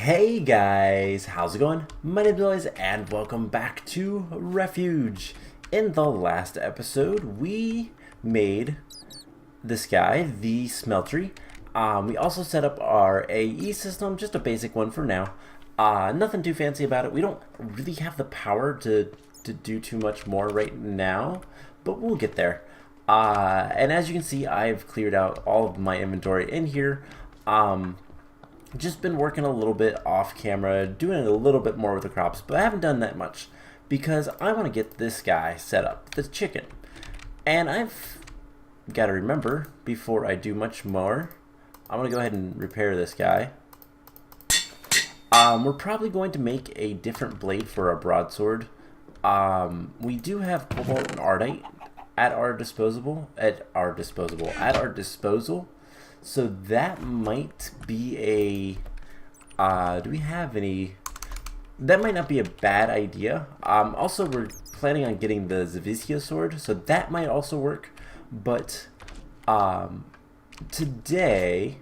Hey guys, how's it going? My name is Elias and welcome back to Refuge. In the last episode, we made this guy, the smeltery. We also set up our AE system, just a basic one for now. Nothing too fancy about it. We don't really have the power to do too much more right now, but we'll get there. And as you can see, I've cleared out all of my inventory in here. Just been working a little bit off camera, doing a little bit more with the crops, but I haven't done that much because I want to get this guy set up, the chicken. And I've got to remember, before I do much more, I'm going to go ahead and repair this guy. We're probably going to make a different blade for our broadsword. We do have cobalt and ardite at our disposal. So that might be a, do we have any, that might not be a bad idea. Also, we're planning on getting the Zaviskia sword, so that might also work. But today,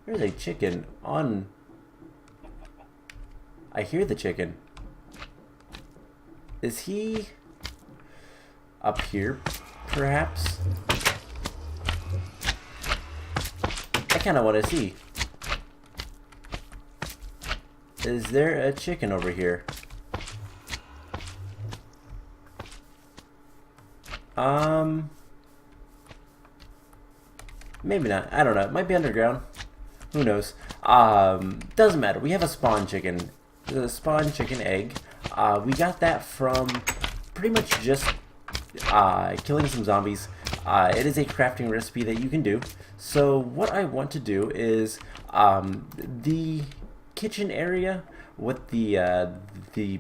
there's a chicken on, I hear the chicken. Is he up here, perhaps? I kind of want to see. Is there a chicken over here? Maybe not. I don't know. It might be underground. Who knows? Doesn't matter. We have a spawn chicken. The spawn chicken egg. We got that from pretty much just killing some zombies. It is a crafting recipe that you can do. So what I want to do is the kitchen area, what the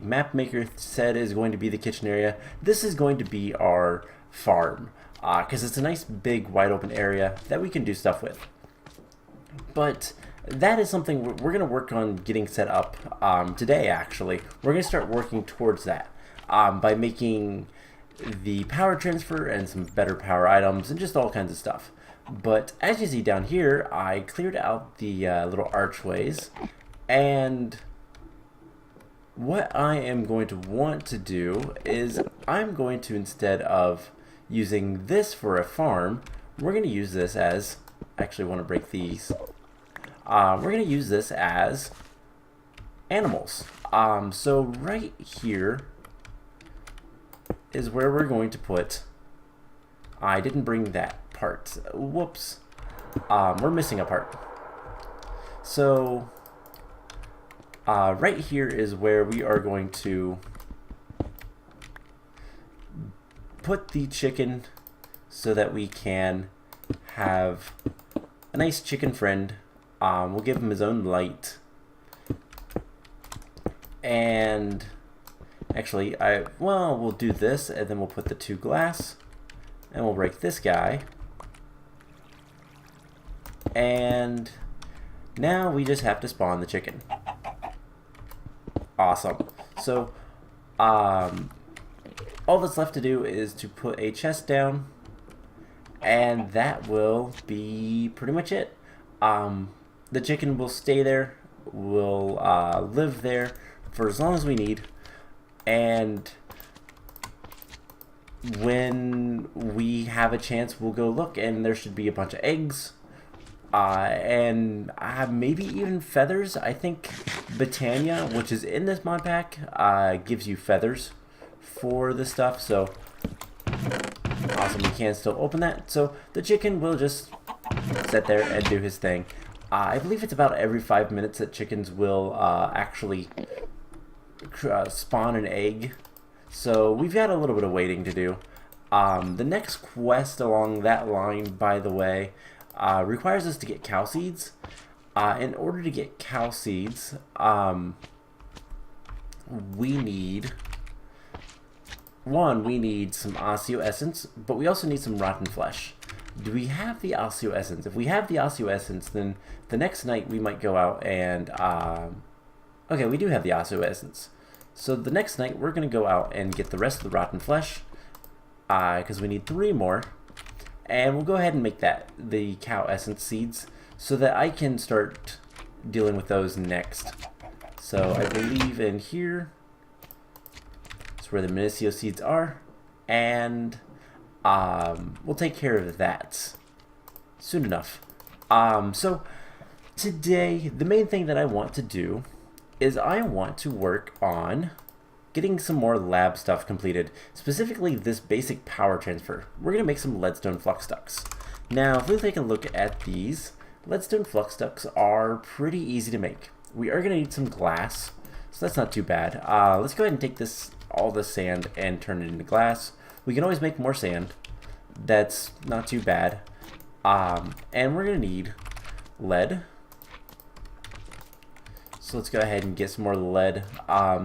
map maker said is going to be the kitchen area. This is going to be our farm because it's a nice big wide open area that we can do stuff with. But that is something we're going to work on getting set up today. Actually, we're going to start working towards that by making the power transfer and some better power items and just all kinds of stuff. But as you see down here, I cleared out the little archways, and what I am going to want to do is I'm going to, instead of using this for a farm, we're going to use this as, actually want to break these, we're going to use this as animals. So right here is where we're going to put, I didn't bring that part, whoops, we're missing a part. So right here is where we are going to put the chicken so that we can have a nice chicken friend. We'll give him his own light, and actually, we'll do this, and then we'll put the 2 glass, and we'll break this guy. And now we just have to spawn the chicken. Awesome. So, all that's left to do is to put a chest down, and that will be pretty much it. The chicken will stay there, will live there for as long as we need. And when we have a chance, we'll go look, and there should be a bunch of eggs, and maybe even feathers. I think Britannia, which is in this mod pack, gives you feathers for the stuff. So awesome, we can still open that. So the chicken will just sit there and do his thing. I believe it's about every 5 minutes that chickens will actually spawn an egg, so we've got a little bit of waiting to do. The next quest along that line, by the way, requires us to get cow seeds. In order to get cow seeds, we need some osseo essence, but we also need some rotten flesh. Do we have the osseo essence? If we have the osseo essence, then the next night we might go out and okay, we do have the osseo essence. So the next night we're going to go out and get the rest of the rotten flesh, because we need 3 more. And we'll go ahead and make that the cow essence seeds so that I can start dealing with those next. So I believe in here is where the Minicio seeds are, and we'll take care of that soon enough. So today, the main thing that I want to do is I want to work on getting some more lab stuff completed, specifically this basic power transfer. We're going to make some leadstone flux ducts. Now, if we take a look at these, leadstone flux ducts are pretty easy to make. We are going to need some glass, so that's not too bad. Let's go ahead and take all this sand and turn it into glass. We can always make more sand. That's not too bad. And we're going to need lead. So let's go ahead and get some more lead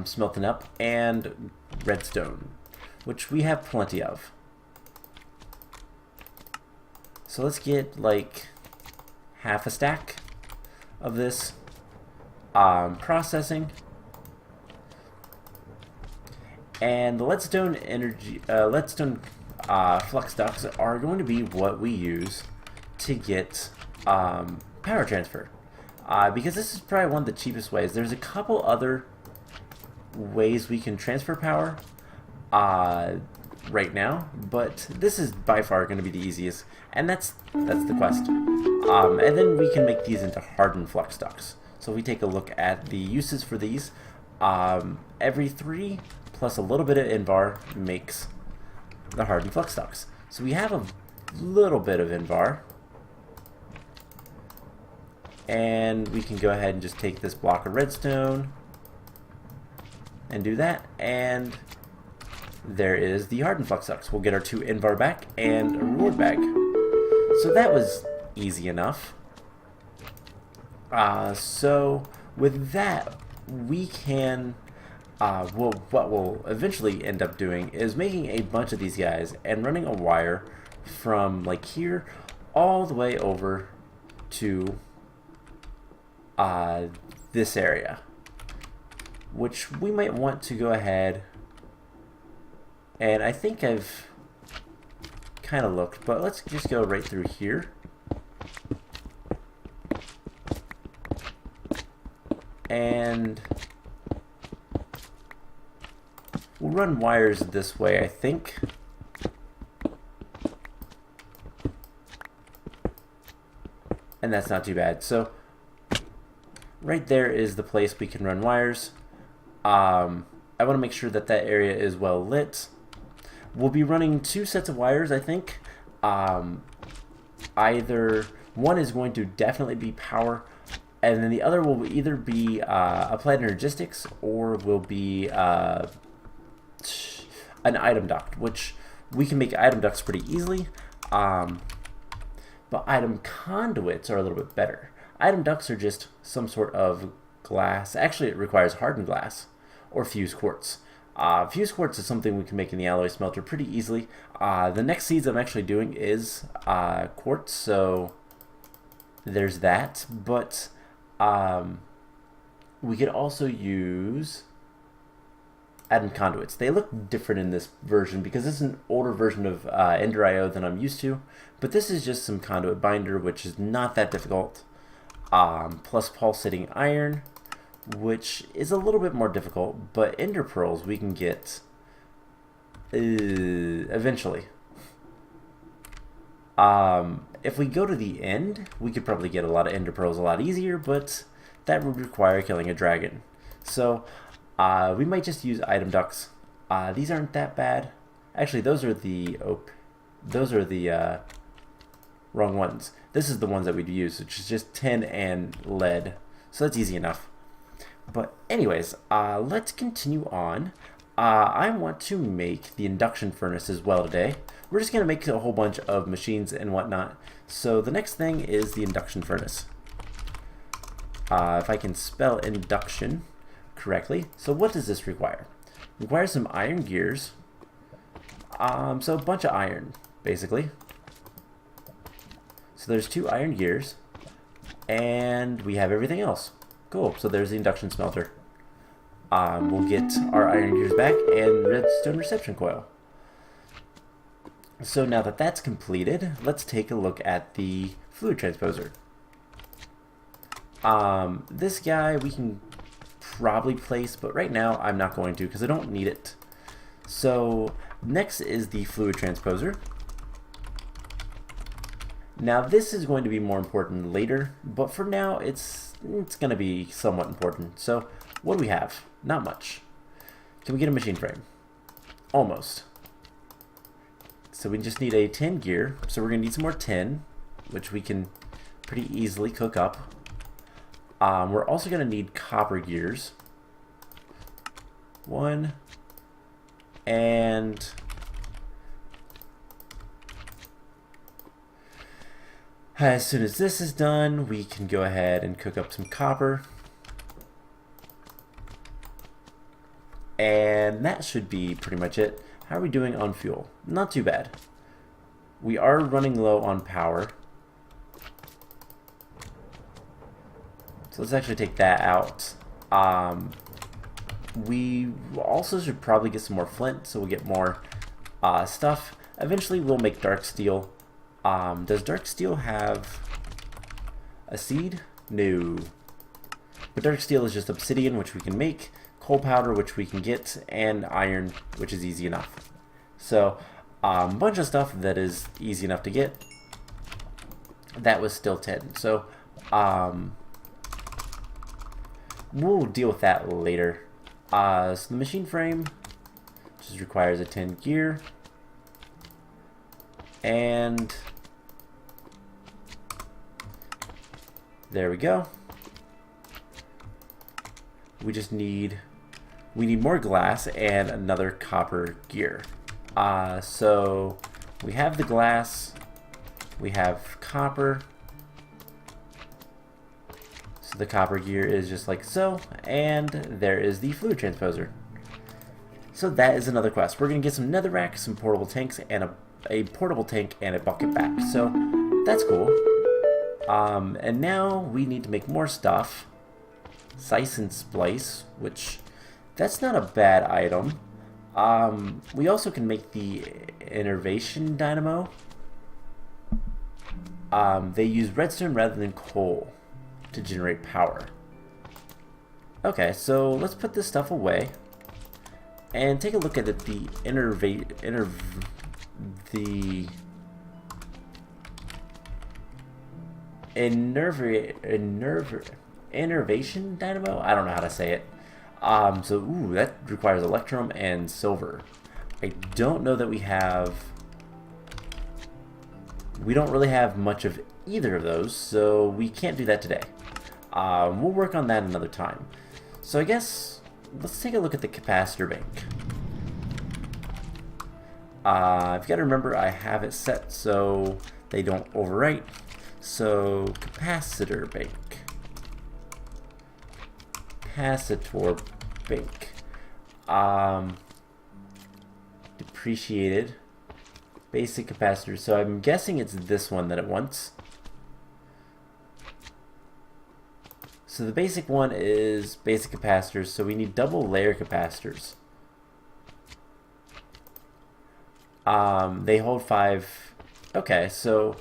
smelting up, and redstone, which we have plenty of. So let's get like half a stack of this processing. And the leadstone flux ducts are going to be what we use to get power transfer. Because this is probably one of the cheapest ways. There's a couple other ways we can transfer power right now, but this is by far going to be the easiest, and that's the quest. And then we can make these into hardened flux ducts. So if we take a look at the uses for these, every 3 plus a little bit of invar makes the hardened flux ducts. So we have a little bit of invar. And we can go ahead and just take this block of redstone and do that, and there is the hardened flux ducts. We'll get our 2 invar back and a reward bag. So that was easy enough. So with that, we can what we'll eventually end up doing is making a bunch of these guys and running a wire from like here all the way over to this area, which we might want to go ahead, and I think I've kind of looked, but let's just go right through here. And we'll run wires this way, I think. And that's not too bad. So right there is the place we can run wires. I want to make sure that that area is well lit. We'll be running 2 sets of wires, I think. Either one is going to definitely be power, and then the other will either be applied energistics or will be an item duct, which we can make item ducts pretty easily. But item conduits are a little bit better. Item ducts are just some sort of glass. Actually, it requires hardened glass or fused quartz. Fused quartz is something we can make in the alloy smelter pretty easily. The next seeds I'm actually doing is quartz, so there's that. But we could also use add-in conduits. They look different in this version because this is an older version of Ender IO than I'm used to, but this is just some conduit binder, which is not that difficult. Plus pulsating iron, which is a little bit more difficult, but ender pearls we can get eventually. If we go to the end, we could probably get a lot of ender pearls a lot easier, but that would require killing a dragon. So we might just use item ducts. These aren't that bad. Actually, those are the wrong ones. This is the ones that we'd use, which is just tin and lead. So that's easy enough. But anyways, let's continue on. I want to make the induction furnace as well today. We're just going to make a whole bunch of machines and whatnot. So the next thing is the induction furnace. If I can spell induction correctly. So what does this require? It requires some iron gears. So a bunch of iron, basically. So there's 2 iron gears, and we have everything else. Cool, so there's the induction smelter. We'll get our iron gears back and redstone reception coil. So now that that's completed, let's take a look at the fluid transposer. This guy we can probably place, but right now I'm not going to because I don't need it. So next is the fluid transposer. Now this is going to be more important later, but for now it's going to be somewhat important. So what do we have? Not much. Can we get a machine frame? Almost. So we just need a tin gear. So we're going to need some more tin, which we can pretty easily cook up. We're also going to need copper gears. 1 and as soon as this is done, we can go ahead and cook up some copper. And that should be pretty much it. How are we doing on fuel? Not too bad. We are running low on power. So let's actually take that out. We also should probably get some more flint so we'll get more stuff. Eventually we'll make dark steel. Does dark steel have a seed? No. But dark steel is just obsidian, which we can make, coal powder, which we can get, and iron, which is easy enough. So a bunch of stuff that is easy enough to get. That was still 10. So we'll deal with that later. So the machine frame just requires a 10 gear. And there we go. We need more glass and another copper gear. So we have the glass, we have copper. So the copper gear is just like so, and there is the fluid transposer. So that is another quest. We're gonna get some netherrack, some portable tanks, and a portable tank and a bucket back. So that's cool. And now we need to make more stuff. Slice and splice, which that's not a bad item. We also can make the innervation dynamo. They use redstone rather than coal to generate power. Okay, so let's put this stuff away and take a look at it. The innervation dynamo? I don't know how to say it. So ooh, that requires electrum and silver. I don't know that we don't really have much of either of those, so we can't do that today. We'll work on that another time. So I guess let's take a look at the capacitor bank. I've got to remember I have it set so they don't overwrite. So capacitor bank. Capacitor bank. Depreciated. Basic capacitor. So I'm guessing it's this one that it wants. So the basic one is basic capacitors, so we need double layer capacitors. They hold 5. Okay, so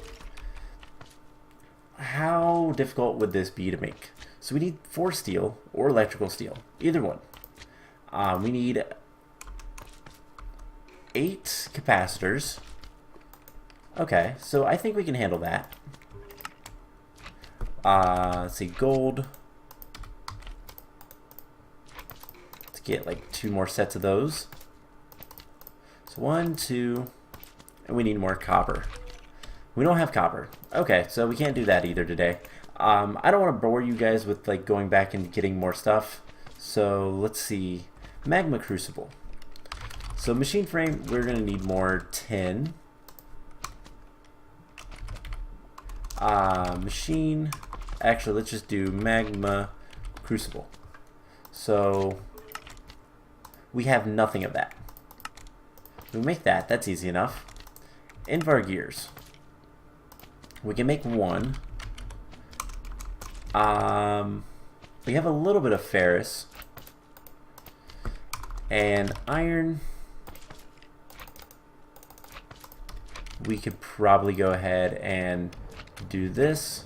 how difficult would this be to make? So we need 4 steel or electrical steel, either one. We need 8 capacitors. Okay, so I think we can handle that. Let's see, gold. Let's get like 2 more sets of those. So 1, 2, and we need more copper. We don't have copper. Okay, so we can't do that either today. I don't want to bore you guys with like going back and getting more stuff. So let's see, magma crucible. So machine frame, we're gonna need more tin. Machine, actually let's just do magma crucible. So we have nothing of that. We make that, that's easy enough. Invar gears. We can make 1. We have a little bit of ferrous. And iron. We could probably go ahead and do this.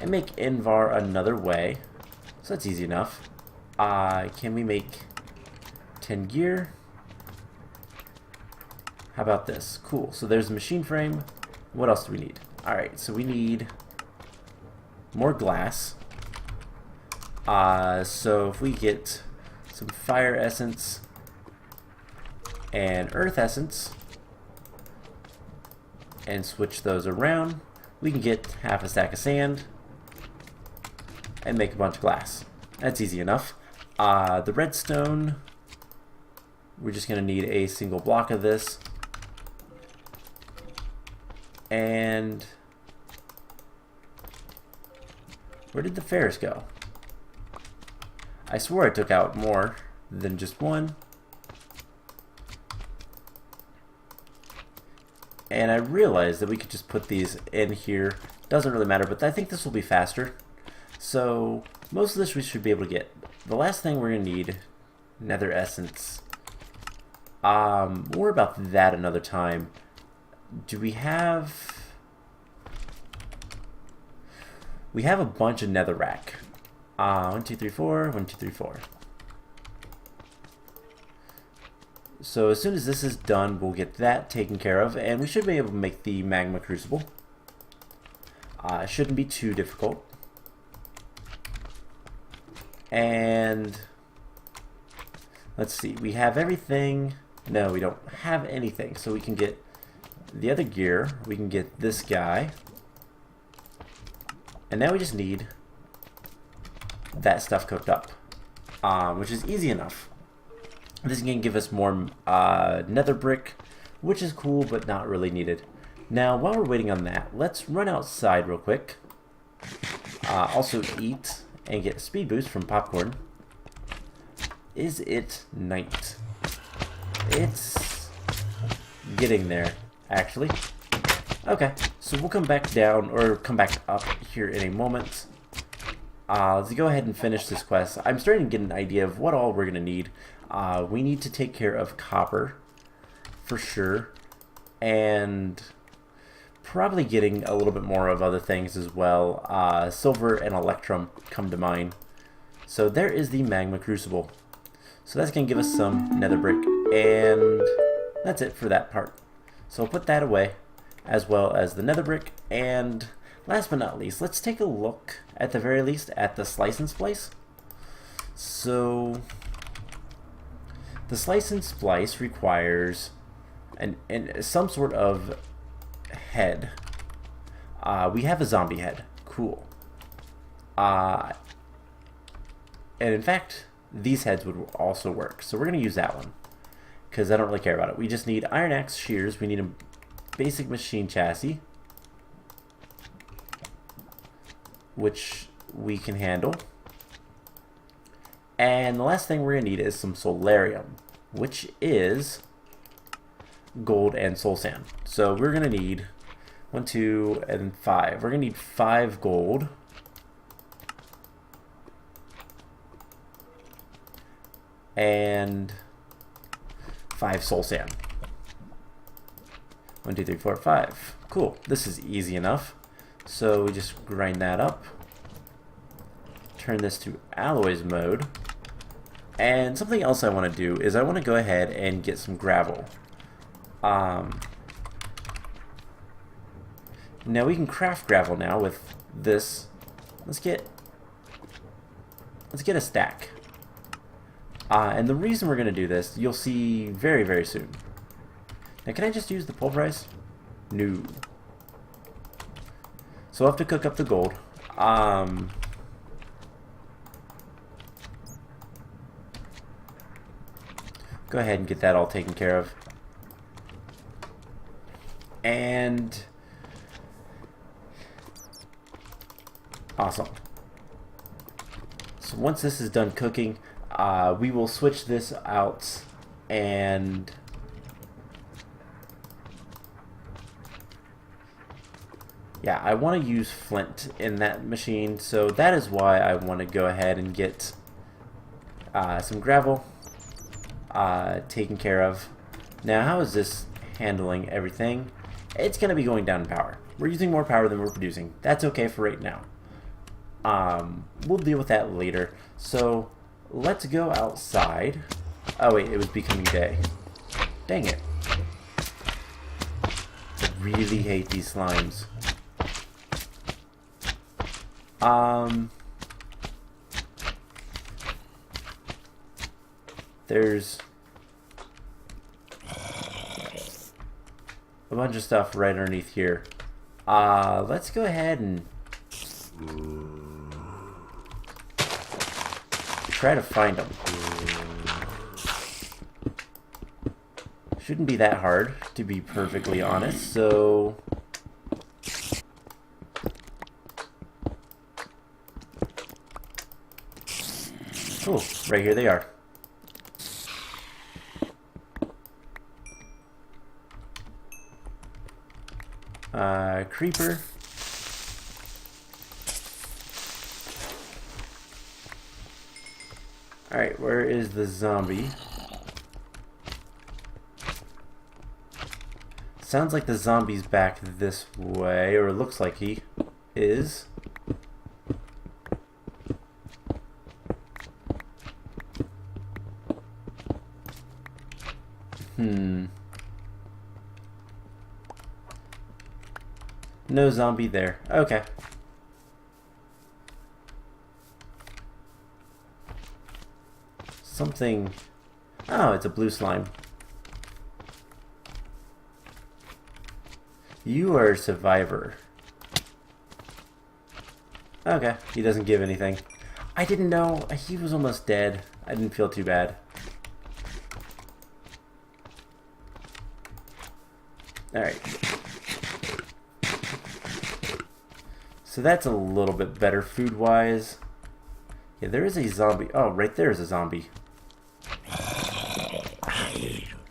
And make Invar another way. So that's easy enough. Can we make 10 gear? How about this? Cool. So there's the machine frame. What else do we need? Alright, so we need more glass. So if we get some fire essence and earth essence and switch those around, we can get half a stack of sand and make a bunch of glass. That's easy enough. The redstone, we're just going to need a single block of this. And where did the ferrous go? I swore I took out more than just one. And I realized that we could just put these in here. Doesn't really matter, but I think this will be faster. So most of this we should be able to get. The last thing we're going to need, nether essence. More about that another time. Do we have... We have a bunch of netherrack. 1, 2, 3, 4. 1, 2, 3, 4. So as soon as this is done, we'll get that taken care of, and we should be able to make the magma crucible. It shouldn't be too difficult. And let's see, we have everything. No, we don't have anything, so we can get the other gear. We can get this guy. And now we just need that stuff cooked up, which is easy enough. This can give us more nether brick, which is cool, but not really needed. Now, while we're waiting on that, let's run outside real quick. Also eat and get speed boost from popcorn. Is it night? It's getting there, actually. Okay, so we'll come back down, or come back up here in a moment. Let's go ahead and finish this quest. I'm starting to get an idea of what all we're going to need. We need to take care of copper, for sure, and probably getting a little bit more of other things as well. Silver and electrum come to mind. So there is the magma crucible. So that's going to give us some nether brick, and that's it for that part. So I'll put that away, as well as the nether brick, and last but not least, let's take a look, at the very least, at the slice and splice. So the slice and splice requires some sort of head. We have a zombie head. Cool. And in fact, these heads would also work. So we're going to use that one, because I don't really care about it. We just need iron axe shears. We need a basic machine chassis, which we can handle. And the last thing we're going to need is some solarium, which is gold and soul sand. So we're going to need 1, 2, and 5. We're going to need 5 gold. And 5 soul sand. 1, 2, 3, 4, 5. Cool. This is easy enough. So we just grind that up. Turn this to alloys mode. And something else I want to do is I want to go ahead and get some gravel. Now we can craft gravel now with this. Let's get a stack. And the reason we're going to do this, you'll see very, very soon. Now, can I just use the pulverize? No. So I'll have to cook up the gold. Go ahead and get that all taken care of. And awesome. So once this is done cooking, we will switch this out, and yeah, I want to use flint in that machine, so that is why I want to go ahead and get some gravel taken care of. Now, how is this handling everything? It's going to be going down in power. We're using more power than we're producing. That's okay for right now. We'll deal with that later. So let's go outside. Oh wait, it was becoming day. Dang it. I really hate these slimes. There's a bunch of stuff right underneath here. Let's go ahead and try to find them. Shouldn't be that hard, to be perfectly honest, so... Oh, right here they are. Creeper. Alright, where is the zombie? Sounds like the zombie's back this way, or it looks like he is. No zombie there. Okay. Something... Oh, it's a blue slime. You are a survivor. Okay, he doesn't give anything. I didn't know. He was almost dead. I didn't feel too bad. Alright. So that's a little bit better food-wise. Yeah, there is a zombie. Oh, right there is a zombie.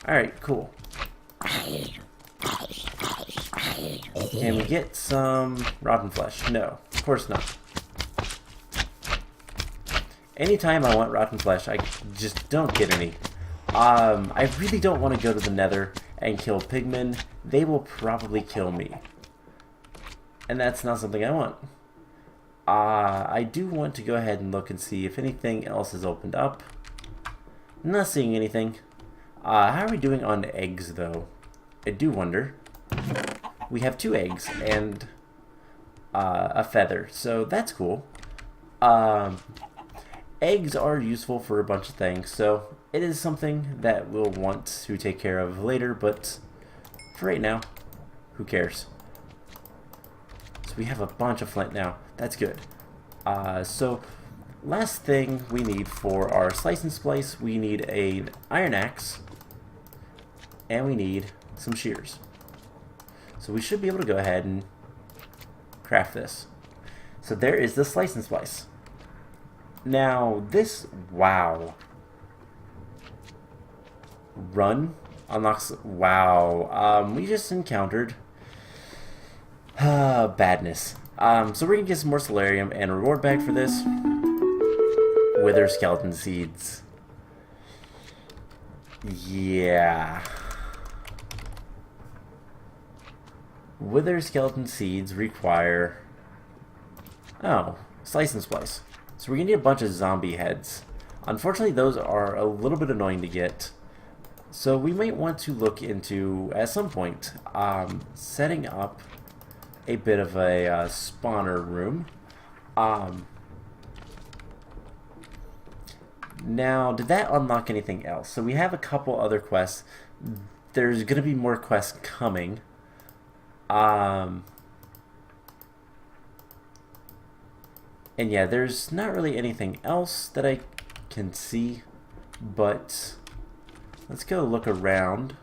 Alright, cool. Can we get some rotten flesh? No, of course not. Anytime I want rotten flesh, I just don't get any. I really don't want to go to the nether and kill pigmen. They will probably kill me. And that's not something I want. I do want to go ahead and look and see if anything else has opened up. Not seeing anything. How are we doing on eggs, though? I do wonder. We have 2 eggs and a feather, so that's cool. Eggs are useful for a bunch of things, so it is something that we'll want to take care of later, but for right now, who cares? So we have a bunch of flint now. That's good. So last thing we need for our slice and splice, we need an iron axe, and we need some shears. So we should be able to go ahead and craft this. So there is the slice and splice. Now this, wow. Run unlocks, wow. We just encountered badness. So we're gonna get some more solarium and a reward bag for this. Wither skeleton seeds. Yeah. Wither skeleton seeds require... Oh, slice and splice. So we're gonna need a bunch of zombie heads. Unfortunately, those are a little bit annoying to get. So we might want to look into, at some point, setting up a bit of a spawner room. Now, did that unlock anything else? So we have a couple other quests. There's going to be more quests coming. And yeah, there's not really anything else that I can see, but let's go look around.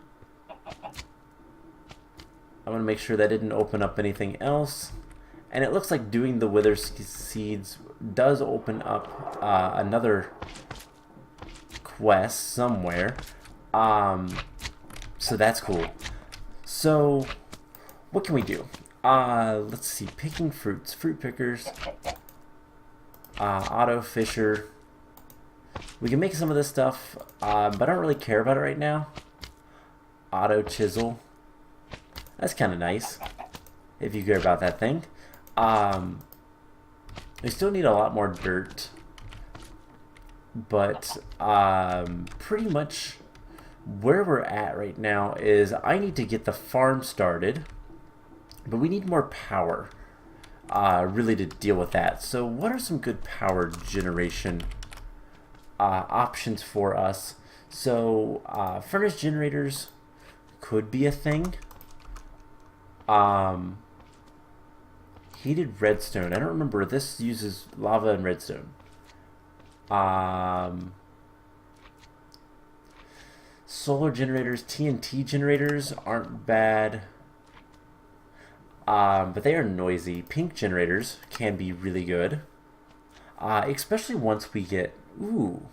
I want to make sure that didn't open up anything else. And it looks like doing the wither seeds does open up another quest somewhere. So that's cool. So what can we do? Let's see. Picking fruits. Fruit pickers. Auto fisher. We can make some of this stuff, but I don't really care about it right now. Auto chisel. That's kind of nice, if you care about that thing. We still need a lot more dirt. But pretty much where we're at right now is I need to get the farm started, but we need more power really to deal with that. So what are some good power generation options for us? So furnace generators could be a thing. Heated redstone. I don't remember. This uses lava and redstone. Solar generators, TNT generators aren't bad. But they are noisy. Pink generators can be really good. Especially once we get... Ooh.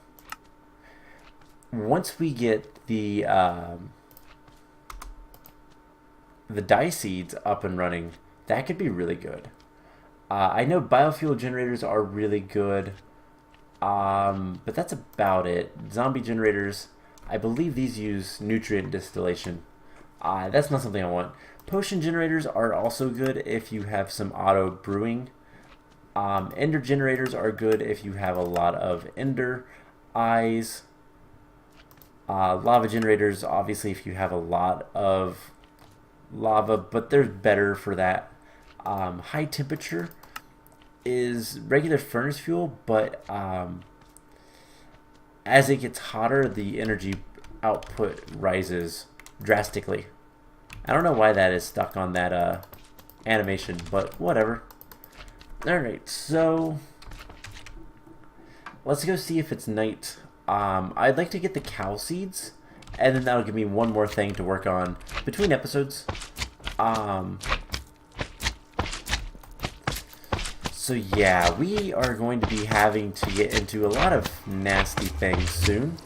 Once we get the dye seeds up and running, that could be really good. I know biofuel generators are really good, but that's about it. Zombie generators, I believe these use nutrient distillation. That's not something I want. Potion generators are also good if you have some auto brewing. Ender generators are good if you have a lot of ender eyes. Lava generators, obviously, if you have a lot of lava, but they're better for that. High temperature is regular furnace fuel, but as it gets hotter, the energy output rises drastically. I don't know why that is stuck on that animation, but whatever. Alright, so let's go see if it's night. I'd like to get the cow seeds, and then that'll give me one more thing to work on between episodes. So yeah, we are going to be having to get into a lot of nasty things soon.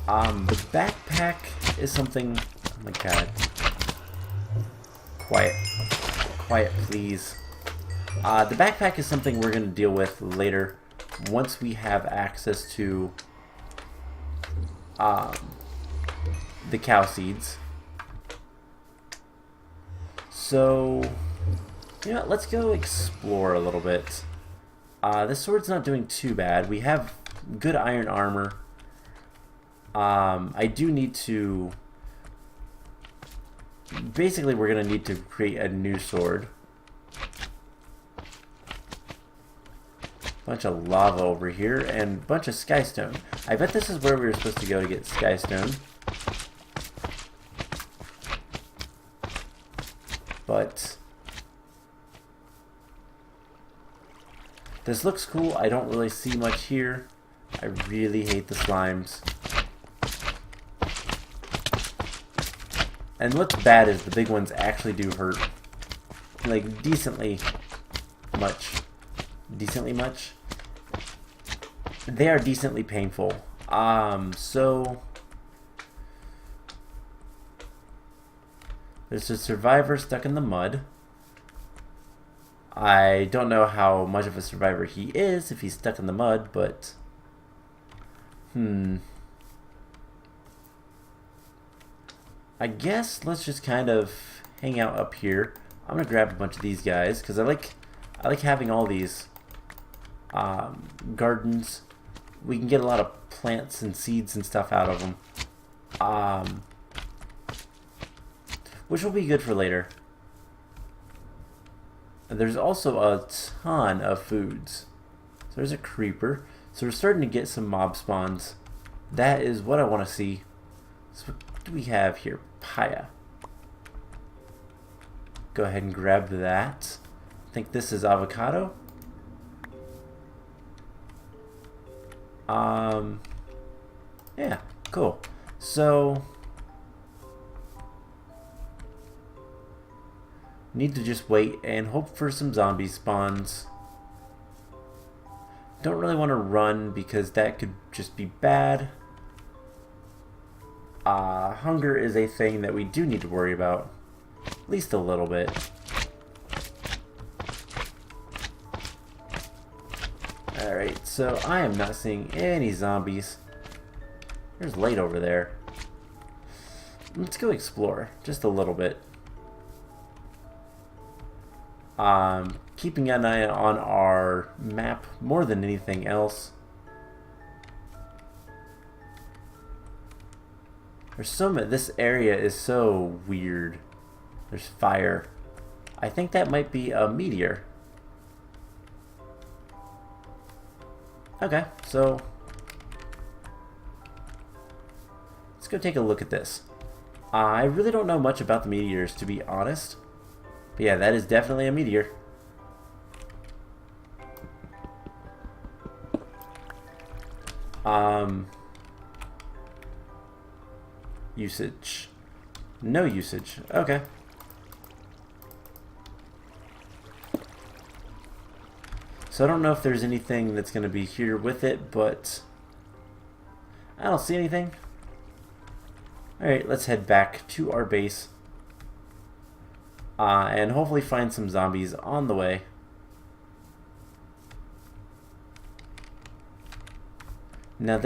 The backpack is something... Oh my god. Quiet. Quiet, please. The backpack is something we're going to deal with later once we have access to the cow seeds. So, you know, let's go explore a little bit. This sword's not doing too bad. We have good iron armor. I do need to... Basically, we're going to need to create a new sword. Bunch of lava over here, and bunch of skystone. I bet this is where we were supposed to go to get skystone. But this looks cool. I don't really see much here. I really hate the slimes. And what's bad is the big ones actually do hurt. Like, decently much. Decently much? They are decently painful. So... There's a survivor stuck in the mud. I don't know how much of a survivor he is if he's stuck in the mud, but... I guess let's just kind of hang out up here. I'm gonna grab a bunch of these guys because I like having all these gardens. We can get a lot of plants and seeds and stuff out of them, which will be good for later. And there's also a ton of foods. So there's a creeper. So we're starting to get some mob spawns. That is what I want to see. So what do we have here? Papaya. Go ahead and grab that. I think this is avocado. Yeah, cool. So need to just wait and hope for some zombie spawns. Don't really want to run because that could just be bad. Hunger is a thing that we do need to worry about. At least a little bit. Alright, so I am not seeing any zombies. There's light over there. Let's go explore just a little bit. Keeping an eye on our map more than anything else. There's so many. This area is so weird. There's fire. I think that might be a meteor. Okay, so let's go take a look at this. I really don't know much about the meteors, to be honest. But yeah, that is definitely a meteor. Usage. No usage. Okay. So I don't know if there's anything that's going to be here with it, but I don't see anything. Alright, let's head back to our base. And hopefully find some zombies on the way. Now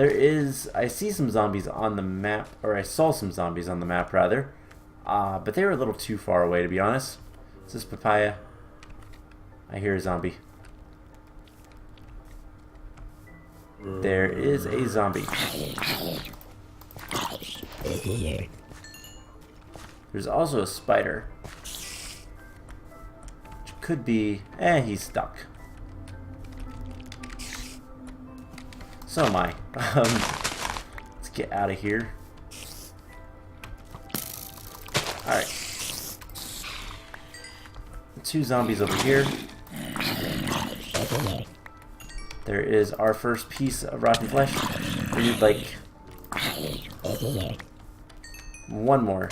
I see some zombies on the map, or I saw some zombies on the map rather, but they were a little too far away to be honest. Is this papaya? I hear a zombie. There is a zombie. There's also a spider. Which could be... he's stuck. So am I. Let's get out of here. Alright. 2 zombies over here. There is our first piece of rotten flesh. We need like 1 more.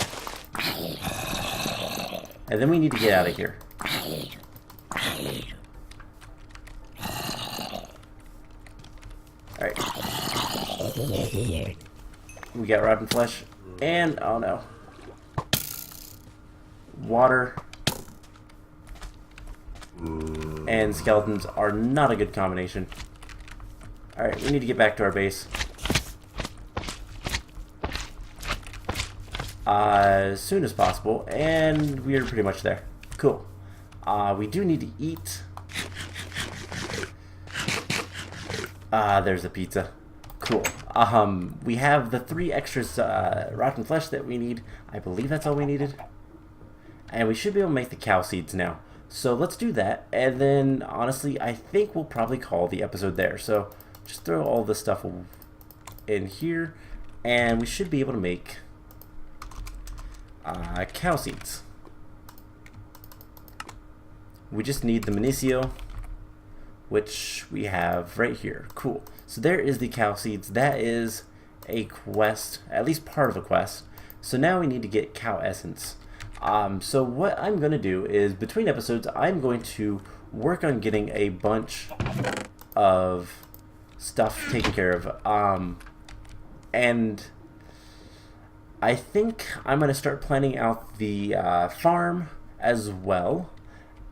And then we need to get out of here. Alright. We got rotten flesh. And, oh no. Water. And skeletons are not a good combination. Alright, we need to get back to our base. As soon as possible, and we're pretty much there. Cool. We do need to eat. There's the pizza. Cool. We have the 3 extras rotten flesh that we need. I believe that's all we needed. And we should be able to make the cow seeds now. So let's do that, and then honestly I think we'll probably call the episode there. So just throw all this stuff in here and we should be able to make cow seeds. We just need the Minicio, which we have right here. Cool. So there is the cow seeds. That is a quest, at least part of a quest. So now we need to get cow essence. So what I'm going to do is, between episodes, I'm going to work on getting a bunch of stuff taken care of. And I think I'm going to start planning out the farm as well.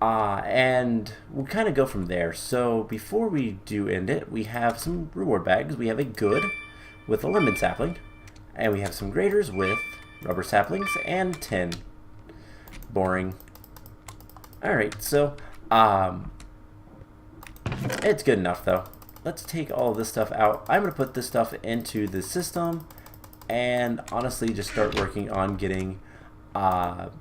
And we'll kind of go from there. So before we do end it, we have some reward bags. We have a good with a lemon sapling. And we have some graders with rubber saplings and tin. Boring. Alright, so it's good enough though. Let's take all this stuff out. I'm going to put this stuff into the system and honestly just start working on getting a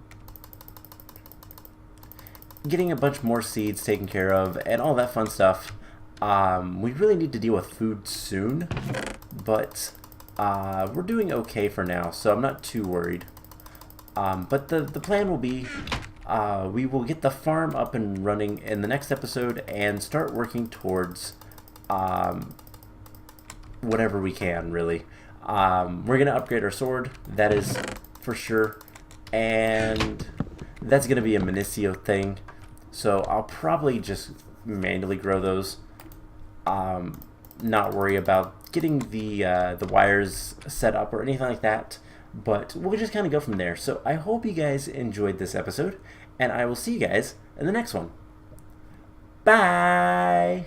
bunch more seeds taken care of and all that fun stuff. We really need to deal with food soon, but we're doing okay for now, so I'm not too worried. But the plan will be we will get the farm up and running in the next episode and start working towards whatever we can, really. We're going to upgrade our sword, that is for sure, and that's going to be a Minicio thing, so I'll probably just manually grow those, not worry about getting the wires set up or anything like that. But we'll just kind of go from there. So I hope you guys enjoyed this episode, and I will see you guys in the next one. Bye!